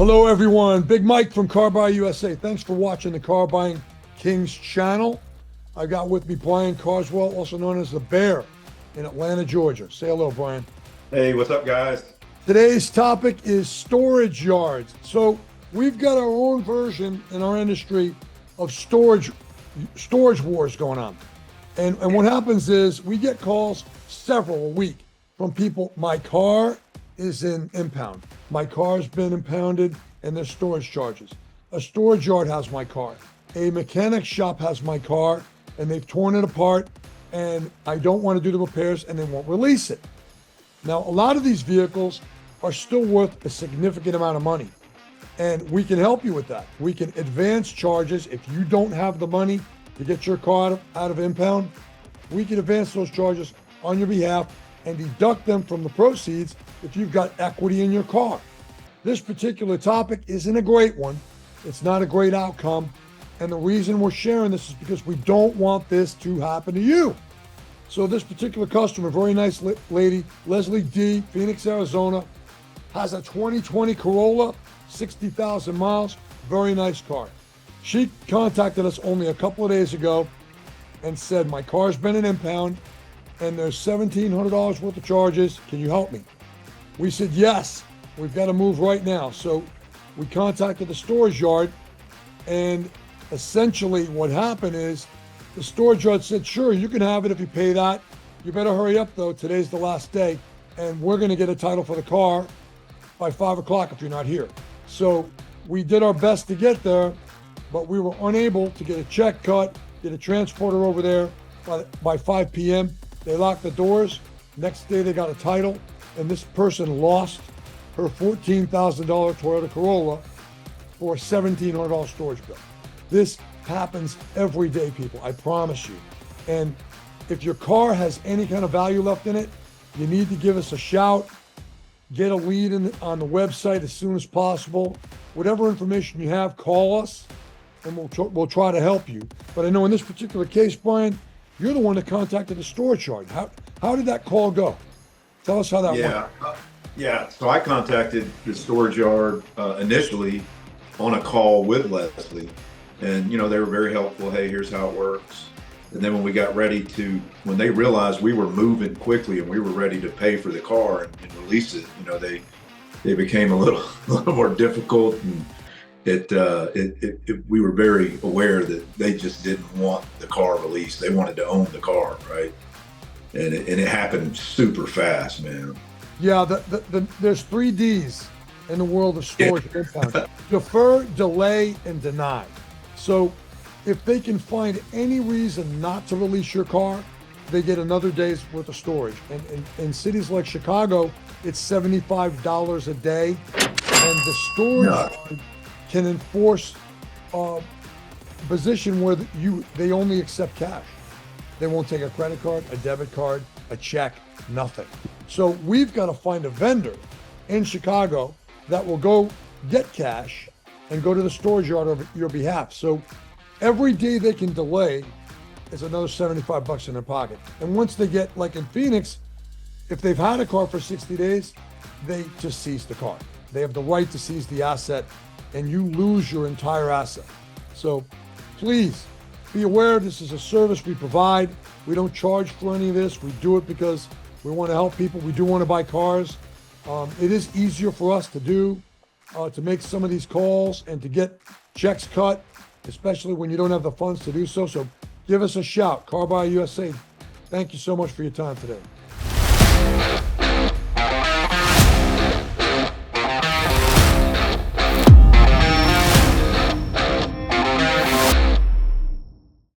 Hello, everyone. Big Mike from CarBuyerUSA. Thanks for watching the Car Buying Kings channel. I got with me Brian Carswell, also known as the Bear, in Atlanta, Georgia. Say hello, Brian. Hey, what's up, guys? Today's topic is storage yards. So we've got our own version in our industry of storage wars going on. And what happens is we get calls several a week from people. My car is in impound. My car's been impounded and there's storage charges. A storage yard has my car. A mechanic shop has my car and they've torn it apart and I don't want to do the repairs and they won't release it. Now, a lot of these vehicles are still worth a significant amount of money and we can help you with that. We can advance charges. If you don't have the money to get your car out of impound, we can advance those charges on your behalf and deduct them from the proceeds if you've got equity in your car. This particular topic isn't a great one. It's not a great outcome. And the reason we're sharing this is because we don't want this to happen to you. So this particular customer, very nice lady, Leslie D, Phoenix, Arizona, has a 2020 Corolla, 60,000 miles, very nice car. She contacted us only a couple of days ago and said, my car's been in impound and there's $1,700 worth of charges. Can you help me? We said, yes, we've got to move right now. So we contacted the storage yard and essentially what happened is the storage yard said, sure, you can have it if you pay that. You better hurry up though. Today's the last day and we're going to get a title for the car by 5 o'clock if you're not here. So we did our best to get there, but we were unable to get a check cut, get a transporter over there by 5 p.m. They locked the doors. Next day they got a title and this person lost her $14,000 Toyota Corolla for a $1,700 storage bill. This happens every day, people, I promise you. And if your car has any kind of value left in it, you need to give us a shout, get a lead on the website as soon as possible. Whatever information you have, call us and we'll try to help you. But I know in this particular case, Brian, you're the one that contacted the storage yard. How did that call go? Tell us how that went. Yeah. So I contacted the storage yard initially on a call with Leslie, and they were very helpful. Hey, here's how it works. And then when we got ready when they realized we were moving quickly and we were ready to pay for the car and release it, they became a little more difficult, and we were very aware that they just didn't want the car released. They wanted to own the car, right? And it happened super fast, man. Yeah, there's 3 Ds in the world of storage impound. Defer, delay, and deny. So if they can find any reason not to release your car, they get another day's worth of storage. And in cities like Chicago, it's $75 a day. And the storage can enforce a position where they only accept cash. They won't take a credit card, a debit card, a check, nothing. So we've got to find a vendor in Chicago that will go get cash and go to the storage yard on your behalf. So every day they can delay is another $75 in their pocket. And once they get, like in Phoenix, if they've had a car for 60 days, they just seize the car. They have the right to seize the asset and you lose your entire asset. So please be aware this is a service we provide. We don't charge for any of this. We do it because we want to help people. We do want to buy cars. It is easier for us to do, to make some of these calls and to get checks cut, especially when you don't have the funds to do so. So give us a shout. CarBuyerUSA. Thank you so much for your time today.